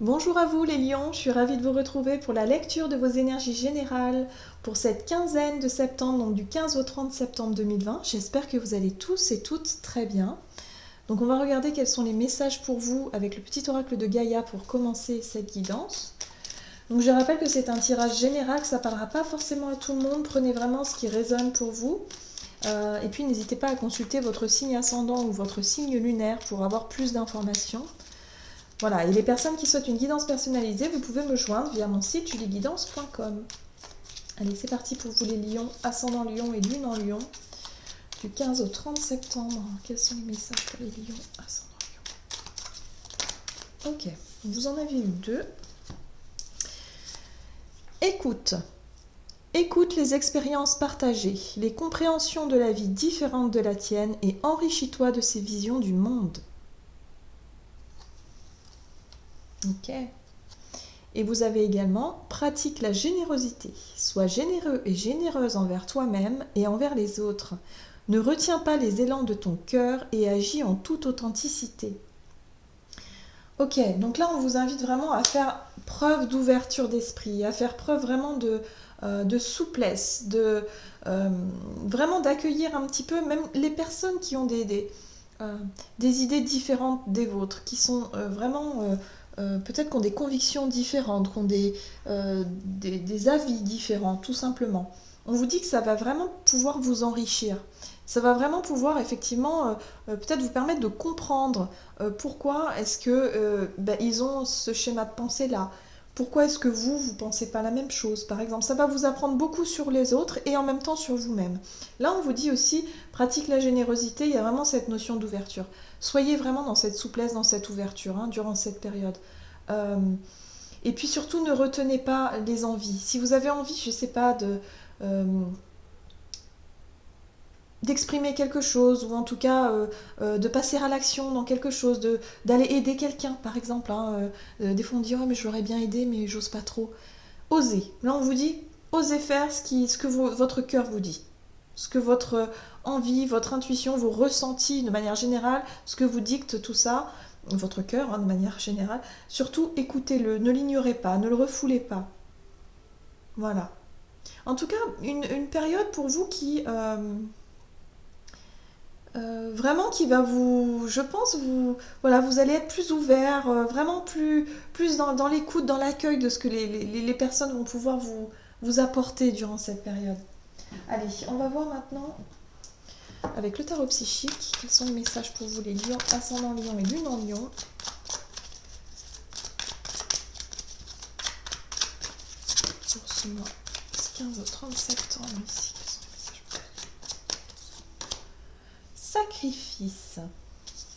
Bonjour à vous les lions, je suis ravie de vous retrouver pour la lecture de vos énergies générales pour cette quinzaine de septembre, donc du 15 au 30 septembre 2020. J'espère que vous allez tous et toutes très bien. Donc on va regarder quels sont les messages pour vous avec le petit oracle de Gaïa pour commencer cette guidance. Donc je rappelle que c'est un tirage général, que ça ne parlera pas forcément à tout le monde, prenez vraiment ce qui résonne pour vous. Et puis n'hésitez pas à consulter votre signe ascendant ou votre signe lunaire pour avoir plus d'informations. Voilà, et les personnes qui souhaitent une guidance personnalisée, vous pouvez me joindre via mon site julieguidance.com. Allez, c'est parti pour vous les lions, ascendant lion et lune en lion, du 15 au 30 septembre. Quels sont les messages pour les lions, ascendant lion? Ok, vous en avez eu deux. Écoute. Écoute les expériences partagées, les compréhensions de la vie différentes de la tienne et enrichis-toi de ces visions du monde. Ok. Et vous avez également, pratique la générosité. Sois généreux et généreuse envers toi-même et envers les autres. Ne retiens pas les élans de ton cœur et agis en toute authenticité. Ok, donc là on vous invite vraiment à faire preuve d'ouverture d'esprit, à faire preuve vraiment de souplesse, euh, vraiment d'accueillir un petit peu même les personnes qui ont des idées différentes des vôtres, qui sont peut-être qui ont des convictions différentes, qui ont des avis différents, tout simplement. On vous dit que ça va vraiment pouvoir vous enrichir. Ça va vraiment pouvoir effectivement peut-être vous permettre de comprendre pourquoi est-ce que ils ont ce schéma de pensée là. Pourquoi est-ce que vous ne pensez pas la même chose, par exemple? Ça va vous apprendre beaucoup sur les autres et en même temps sur vous-même. Là, on vous dit aussi, pratique la générosité, il y a vraiment cette notion d'ouverture. Soyez vraiment dans cette souplesse, dans cette ouverture durant cette période. Euh, et puis surtout, ne retenez pas les envies. Si vous avez envie, je ne sais pas, euh, d'exprimer quelque chose, ou en tout cas de passer à l'action dans quelque chose, d'aller aider quelqu'un, par exemple. Des fois, on dit, oh, mais je l'aurais bien aidé, mais j'ose pas trop. Osez. Là, on vous dit, osez faire ce que votre cœur vous dit. Ce que votre envie, votre intuition, vos ressentis de manière générale, ce que vous dicte tout ça, votre cœur de manière générale. Surtout, écoutez-le, ne l'ignorez pas, ne le refoulez pas. Voilà. En tout cas, une période pour vous vraiment qui va vous, je pense, voilà, vous allez être plus ouvert, vraiment plus dans l'écoute, dans l'accueil de ce que les personnes vont pouvoir vous apporter durant cette période. Allez, on va voir maintenant avec le tarot psychique quels sont les messages pour vous les lions, ascendant lion et lune en lion. Pour ce mois 15 au 30 septembre ici, quels sont les messages pour vous? Sacrifice.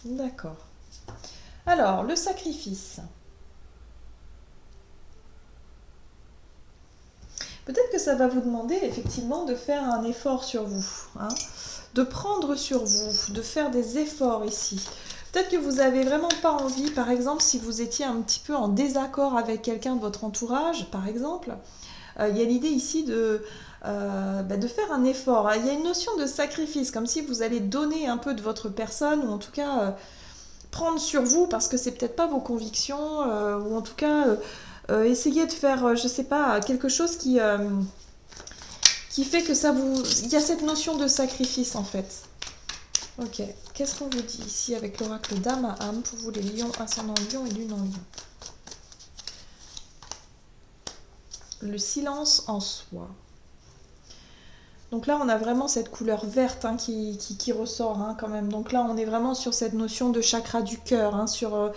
D'accord. Alors, le sacrifice. Peut-être que ça va vous demander effectivement de faire un effort sur vous, de prendre sur vous, de faire des efforts ici. Peut-être que vous n'avez vraiment pas envie, par exemple, si vous étiez un petit peu en désaccord avec quelqu'un de votre entourage, par exemple, il y a l'idée ici de faire un effort. Il y a une notion de sacrifice, comme si vous allez donner un peu de votre personne, ou en tout cas prendre sur vous, parce que c'est peut-être pas vos convictions, ou en tout cas essayer de faire, je sais pas, quelque chose qui fait que ça vous... Il y a cette notion de sacrifice en fait. Ok, qu'est-ce qu'on vous dit ici avec l'oracle d'âme à âme pour vous les lions, ascendant lion et lune en lion? Le silence en soi. Donc là, on a vraiment cette couleur verte qui ressort quand même. Donc là, on est vraiment sur cette notion de chakra du cœur, sur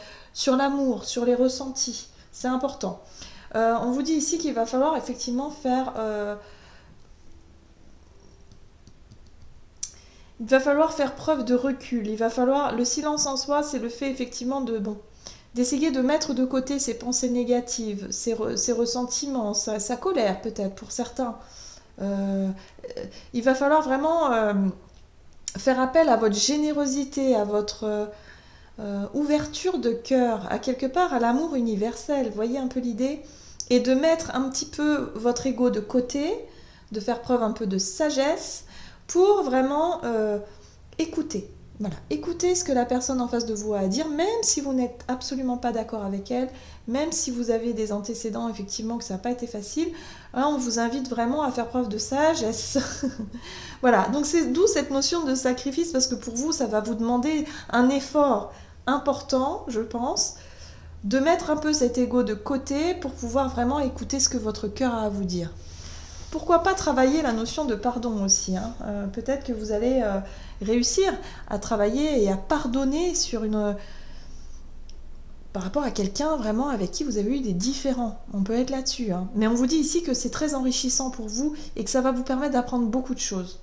l'amour, sur les ressentis. C'est important. On vous dit ici qu'il va falloir effectivement il va falloir faire preuve de recul. Il va falloir... Le silence en soi, c'est le fait effectivement d'essayer de mettre de côté ses pensées négatives, ses ressentiments, sa colère peut-être pour certains. Euh, il va falloir vraiment faire appel à votre générosité, à votre ouverture de cœur, à quelque part à l'amour universel. Vous voyez un peu l'idée? Et de mettre un petit peu votre ego de côté, de faire preuve un peu de sagesse pour vraiment écouter. Voilà, écoutez ce que la personne en face de vous a à dire, même si vous n'êtes absolument pas d'accord avec elle, même si vous avez des antécédents, effectivement, que ça n'a pas été facile, hein, on vous invite vraiment à faire preuve de sagesse. Voilà, donc c'est d'où cette notion de sacrifice, parce que pour vous, ça va vous demander un effort important, je pense, de mettre un peu cet ego de côté pour pouvoir vraiment écouter ce que votre cœur a à vous dire. Pourquoi pas travailler la notion de pardon aussi, hein. Peut-être que vous allez réussir à travailler et à pardonner par rapport à quelqu'un vraiment avec qui vous avez eu des différends. On peut être là-dessus, hein. Mais on vous dit ici que c'est très enrichissant pour vous et que ça va vous permettre d'apprendre beaucoup de choses.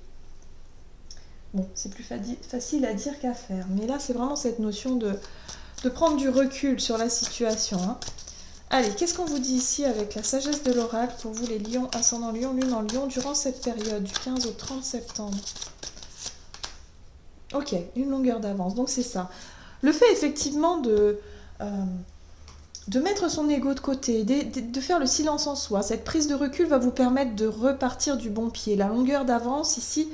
Bon, c'est plus facile à dire qu'à faire. Mais là, c'est vraiment cette notion de prendre du recul sur la situation, hein. Allez, qu'est-ce qu'on vous dit ici avec la sagesse de l'oracle pour vous les lions, ascendant lion, lune en lion, durant cette période du 15 au 30 septembre? Ok, une longueur d'avance, donc c'est ça. Le fait effectivement de mettre son ego de côté, de faire le silence en soi, cette prise de recul va vous permettre de repartir du bon pied. La longueur d'avance ici,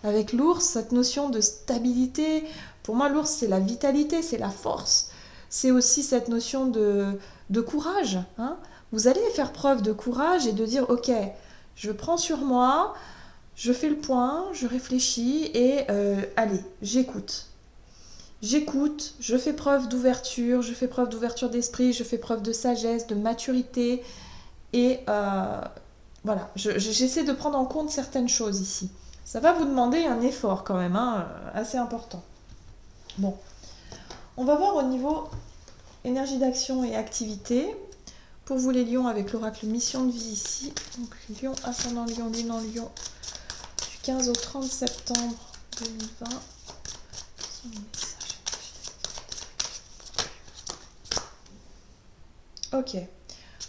avec l'ours, cette notion de stabilité, pour moi l'ours c'est la vitalité, c'est la force. C'est aussi cette notion de courage, hein. Vous allez faire preuve de courage et de dire ok, je prends sur moi, je fais le point, je réfléchis et allez, j'écoute. J'écoute, je fais preuve d'ouverture, d'esprit, je fais preuve de sagesse, de maturité et voilà, j'essaie de prendre en compte certaines choses ici. Ça va vous demander un effort quand même, hein, assez important. Bon, on va voir au niveau énergie d'action et activité. Pour vous les lions avec l'oracle mission de vie ici. Donc lion, ascendant lion, lune en lion. Du 15 au 30 septembre 2020. Ok.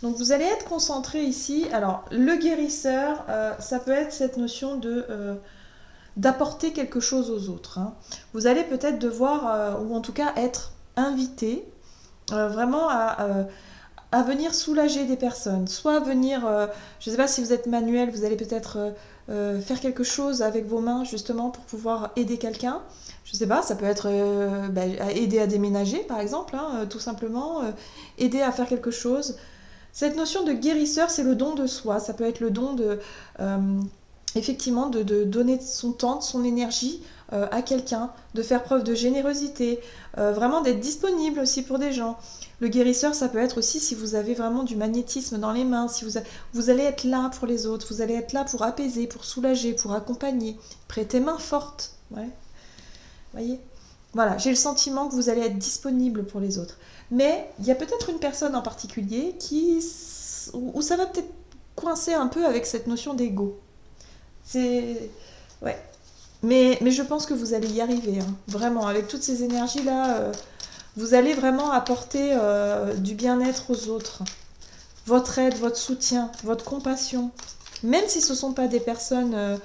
Donc vous allez être concentré ici. Alors le guérisseur, ça peut être cette notion d'apporter quelque chose aux autres, hein. Vous allez peut-être devoir, ou en tout cas être invité vraiment à venir soulager des personnes. Soit venir, je ne sais pas si vous êtes manuel, vous allez peut-être faire quelque chose avec vos mains justement pour pouvoir aider quelqu'un. Je ne sais pas, ça peut être aider à déménager par exemple, hein, tout simplement, aider à faire quelque chose. Cette notion de guérisseur, c'est le don de soi. Ça peut être le don effectivement, de donner son temps, son énergie à quelqu'un, de faire preuve de générosité, vraiment d'être disponible aussi pour des gens. Le guérisseur, ça peut être aussi si vous avez vraiment du magnétisme dans les mains, si vous allez être là pour les autres, vous allez être là pour apaiser, pour soulager, pour accompagner, prêter main forte. Ouais. Voyez ? Voilà, j'ai le sentiment que vous allez être disponible pour les autres. Mais il y a peut-être une personne en particulier où ça va peut-être coincer un peu avec cette notion d'ego. C'est... Ouais. Mais je pense que vous allez y arriver, hein. Vraiment, avec toutes ces énergies-là, vous allez vraiment apporter du bien-être aux autres. Votre aide, votre soutien, votre compassion. Même si ce ne sont pas des personnes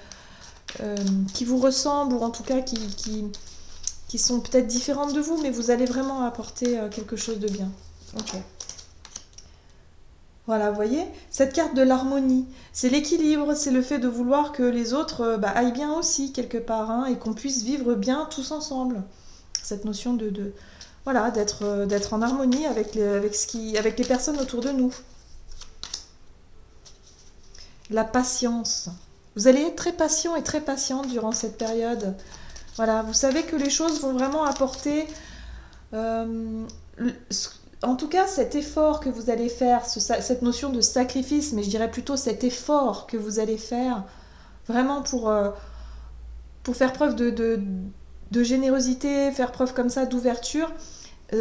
qui vous ressemblent, ou en tout cas qui sont peut-être différentes de vous, mais vous allez vraiment apporter quelque chose de bien. Ok. Voilà, vous voyez, cette carte de l'harmonie, c'est l'équilibre, c'est le fait de vouloir que les autres aillent bien aussi quelque part, hein, et qu'on puisse vivre bien tous ensemble. Cette notion voilà, d'être en harmonie avec les personnes autour de nous. La patience. Vous allez être très patient et très patiente durant cette période. Voilà, vous savez que les choses vont vraiment apporter... en tout cas, cet effort que vous allez faire, cette notion de sacrifice, mais je dirais plutôt cet effort que vous allez faire, vraiment pour faire preuve de générosité, faire preuve comme ça d'ouverture,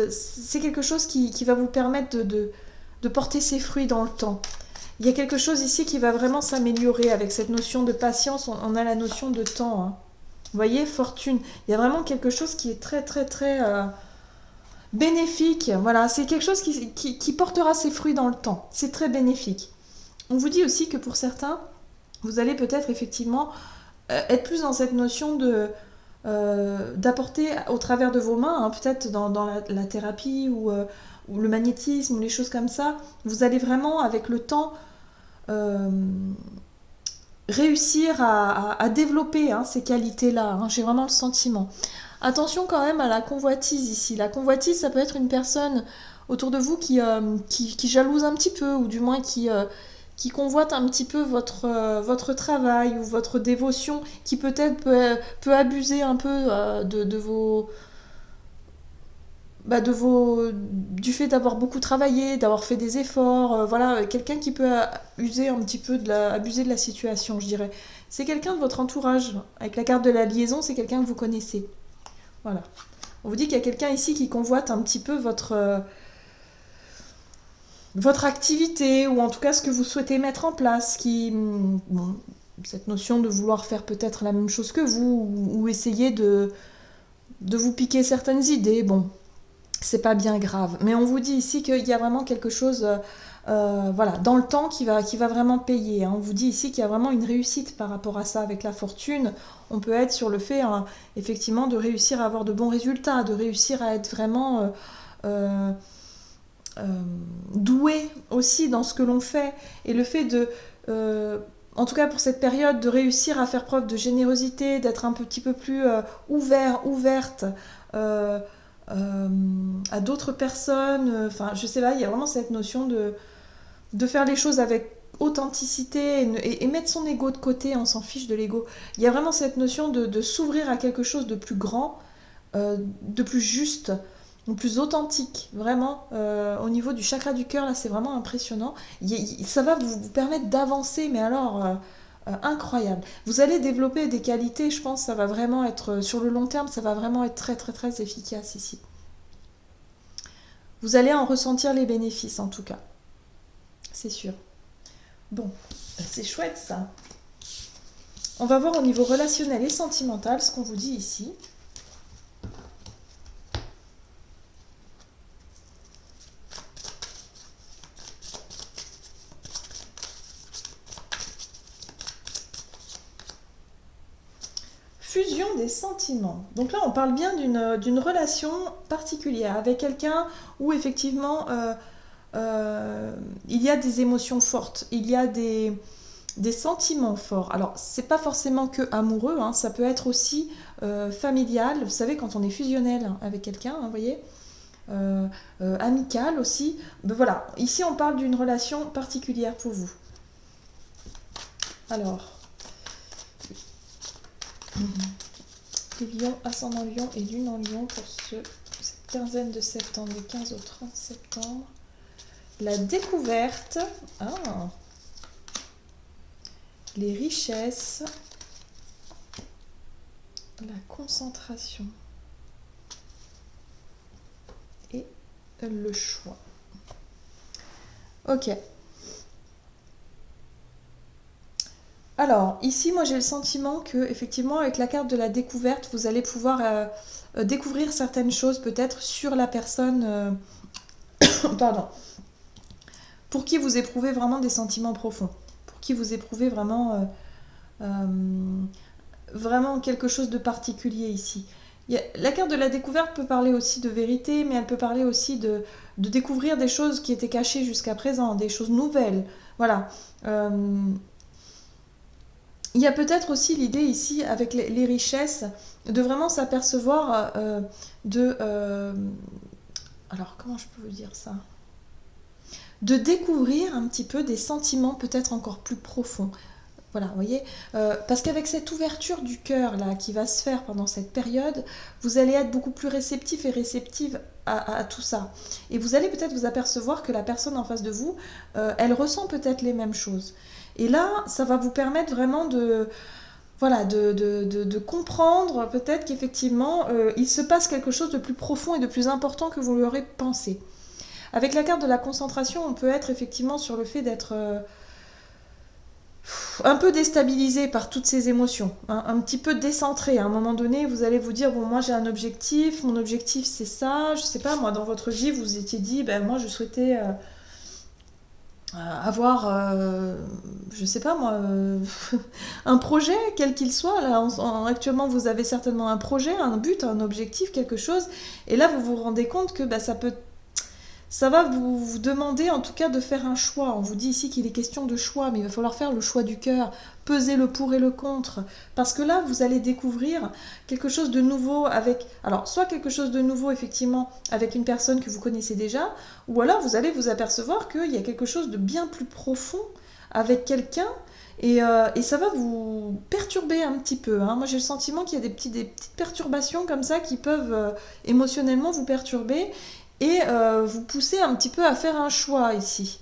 c'est quelque chose qui va vous permettre de porter ses fruits dans le temps. Il y a quelque chose ici qui va vraiment s'améliorer avec cette notion de patience. On a la notion de temps, hein. Vous voyez, fortune. Il y a vraiment quelque chose qui est très, très, très... bénéfique, voilà, c'est quelque chose qui portera ses fruits dans le temps. C'est très bénéfique. On vous dit aussi que pour certains, vous allez peut-être effectivement être plus dans cette notion d'apporter au travers de vos mains, hein, peut-être dans la thérapie ou le magnétisme ou les choses comme ça. Vous allez vraiment, avec le temps, réussir à développer, hein, ces qualités-là, hein. J'ai vraiment le sentiment. Attention quand même à la convoitise ici. La convoitise, ça peut être une personne autour de vous qui jalouse un petit peu, ou du moins qui convoite un petit peu votre travail ou votre dévotion, qui peut-être peut abuser un peu de vos du fait d'avoir beaucoup travaillé, d'avoir fait des efforts, voilà, quelqu'un qui peut user un petit peu abuser de la situation, je dirais. C'est quelqu'un de votre entourage. Avec la carte de la liaison, c'est quelqu'un que vous connaissez. Voilà. On vous dit qu'il y a quelqu'un ici qui convoite un petit peu votre activité, ou en tout cas ce que vous souhaitez mettre en place, bon, cette notion de vouloir faire peut-être la même chose que vous, ou essayer de vous piquer certaines idées, bon, c'est pas bien grave. Mais on vous dit ici qu'il y a vraiment quelque chose, voilà, dans le temps qui va vraiment payer. Hein. On vous dit ici qu'il y a vraiment une réussite par rapport à ça avec la fortune. On peut être sur le fait, hein, effectivement, de réussir à avoir de bons résultats, de réussir à être vraiment doué aussi dans ce que l'on fait. Et le fait en tout cas pour cette période, de réussir à faire preuve de générosité, d'être un petit peu plus ouverte, à d'autres personnes, enfin je sais pas, il y a vraiment cette notion de faire les choses avec authenticité et mettre son ego de côté, on s'en fiche de l'ego. Il y a vraiment cette notion de s'ouvrir à quelque chose de plus grand, de plus juste, de plus authentique, vraiment. Au niveau du chakra du cœur, là c'est vraiment impressionnant. Ça va vous permettre d'avancer, mais alors incroyable. Vous allez développer des qualités, je pense, ça va vraiment être, sur le long terme, ça va vraiment être très très très efficace ici. Vous allez en ressentir les bénéfices en tout cas, c'est sûr. Bon, c'est chouette ça. On va voir au niveau relationnel et sentimental ce qu'on vous dit ici. Fusion des sentiments. Donc là, on parle bien d'une relation particulière avec quelqu'un où effectivement il y a des émotions fortes, il y a des sentiments forts. Alors, c'est pas forcément que amoureux, hein, ça peut être aussi familial. Vous savez, quand on est fusionnel avec quelqu'un, hein, vous voyez, amical aussi. Ben voilà, ici on parle d'une relation particulière pour vous. Alors. Les lions, ascendant lion et lune en lion pour cette quinzaine de septembre, du 15 au 30 septembre. La découverte, les richesses, la concentration et le choix. Ok. Alors, ici, moi, j'ai le sentiment que, effectivement, avec la carte de la découverte, vous allez pouvoir découvrir certaines choses, peut-être, sur la personne, pardon, pour qui vous éprouvez vraiment des sentiments profonds, pour qui vous éprouvez vraiment, vraiment quelque chose de particulier ici. La carte de la découverte peut parler aussi de vérité, mais elle peut parler aussi de découvrir des choses qui étaient cachées jusqu'à présent, des choses nouvelles. Voilà. Il y a peut-être aussi l'idée ici, avec les richesses, de vraiment s'apercevoir alors, comment je peux vous dire ça? De découvrir un petit peu des sentiments peut-être encore plus profonds. Voilà, vous voyez, parce qu'avec cette ouverture du cœur là qui va se faire pendant cette période, vous allez être beaucoup plus réceptif et réceptive à tout ça. Et vous allez peut-être vous apercevoir que la personne en face de vous, elle ressent peut-être les mêmes choses. Et là, ça va vous permettre vraiment de comprendre peut-être qu'effectivement, il se passe quelque chose de plus profond et de plus important que vous l'aurez pensé. Avec la carte de la concentration, on peut être effectivement sur le fait d'être un peu déstabilisé par toutes ces émotions, hein, un petit peu décentré. À un moment donné, vous allez vous dire, bon, moi j'ai un objectif, mon objectif c'est ça, je sais pas, moi dans votre vie, vous vous étiez dit, ben moi je souhaitais avoir, je sais pas moi, un projet, quel qu'il soit. Là, actuellement, vous avez certainement un projet, un but, un objectif, quelque chose, et là vous vous rendez compte que bah, Ça va vous demander en tout cas de faire un choix. On vous dit ici qu'il est question de choix, mais il va falloir faire le choix du cœur, peser le pour et le contre. Parce que là, vous allez découvrir quelque chose de nouveau avec... Alors, soit quelque chose de nouveau, effectivement, avec une personne que vous connaissez déjà, ou alors vous allez vous apercevoir qu'il y a quelque chose de bien plus profond avec quelqu'un, et ça va vous perturber un petit peu, hein. Moi, j'ai le sentiment qu'il y a des petites perturbations comme ça qui peuvent émotionnellement vous perturber et vous pousser un petit peu à faire un choix ici.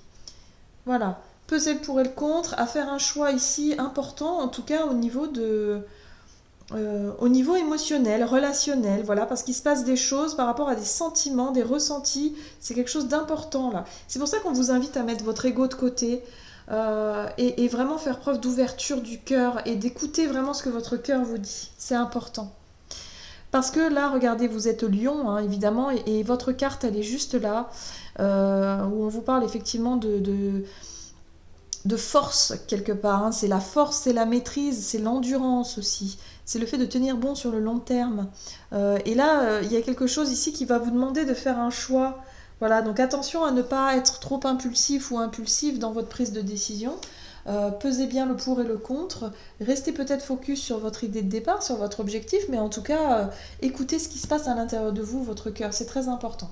Voilà, peser le pour et le contre, à faire un choix ici important, en tout cas au niveau émotionnel, relationnel, voilà, parce qu'il se passe des choses par rapport à des sentiments, des ressentis, c'est quelque chose d'important là. C'est pour ça qu'on vous invite à mettre votre ego de côté et vraiment faire preuve d'ouverture du cœur et d'écouter vraiment ce que votre cœur vous dit. C'est important. Parce que là, regardez, vous êtes Lion, hein, évidemment, et votre carte, elle est juste là, où on vous parle effectivement de force quelque part, hein. C'est la force, c'est la maîtrise, c'est l'endurance aussi. C'est le fait de tenir bon sur le long terme. Et là, il y a quelque chose ici qui va vous demander de faire un choix. Voilà, donc attention à ne pas être trop impulsif ou impulsif dans votre prise de décision. Pesez bien le pour et le contre. Restez peut-être focus sur votre idée de départ, sur votre objectif, mais en tout cas, écoutez ce qui se passe à l'intérieur de vous, votre cœur. C'est très important.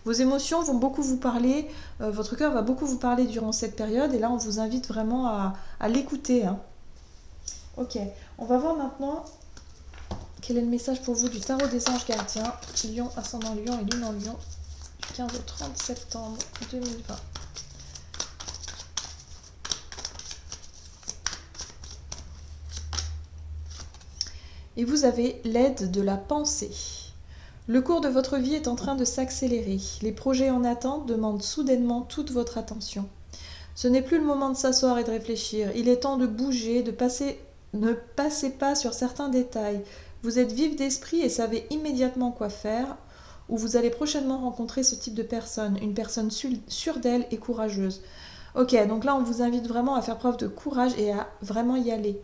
Vos émotions vont beaucoup vous parler, votre cœur va beaucoup vous parler durant cette période, et là on vous invite vraiment à l'écouter, hein. Ok, on va voir maintenant quel est le message pour vous du tarot des anges gardiens, Lion, ascendant Lion et lune en Lion, du 15 au 30 septembre 2020. Et vous avez l'aide de la pensée. Le cours de votre vie est en train de s'accélérer. Les projets en attente demandent soudainement toute votre attention. Ce n'est plus le moment de s'asseoir et de réfléchir. Il est temps de bouger, ne passez pas sur certains détails. Vous êtes vif d'esprit et savez immédiatement quoi faire, ou vous allez prochainement rencontrer ce type de personne, une personne sûre d'elle et courageuse. Ok, donc là on vous invite vraiment à faire preuve de courage et à vraiment y aller.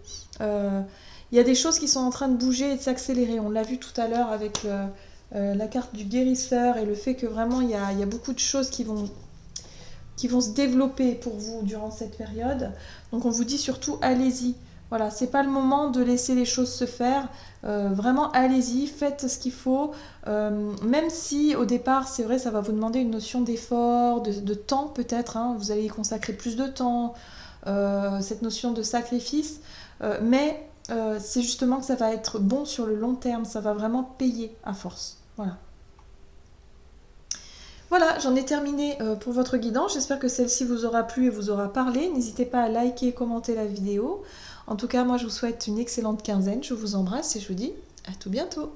Il y a des choses qui sont en train de bouger et de s'accélérer. On l'a vu tout à l'heure avec la carte du guérisseur et le fait que vraiment il y a beaucoup de choses qui vont se développer pour vous durant cette période. Donc on vous dit surtout allez-y. Voilà, c'est pas le moment de laisser les choses se faire. Vraiment allez-y, faites ce qu'il faut. Même si au départ, c'est vrai, ça va vous demander une notion d'effort, de temps peut-être, hein. Vous allez y consacrer plus de temps, cette notion de sacrifice. Mais c'est justement que ça va être bon sur le long terme. Ça va vraiment payer à force. Voilà. Voilà, j'en ai terminé pour votre guidance. J'espère que celle-ci vous aura plu et vous aura parlé. N'hésitez pas à liker et commenter la vidéo. En tout cas, moi, je vous souhaite une excellente quinzaine. Je vous embrasse et je vous dis à tout bientôt.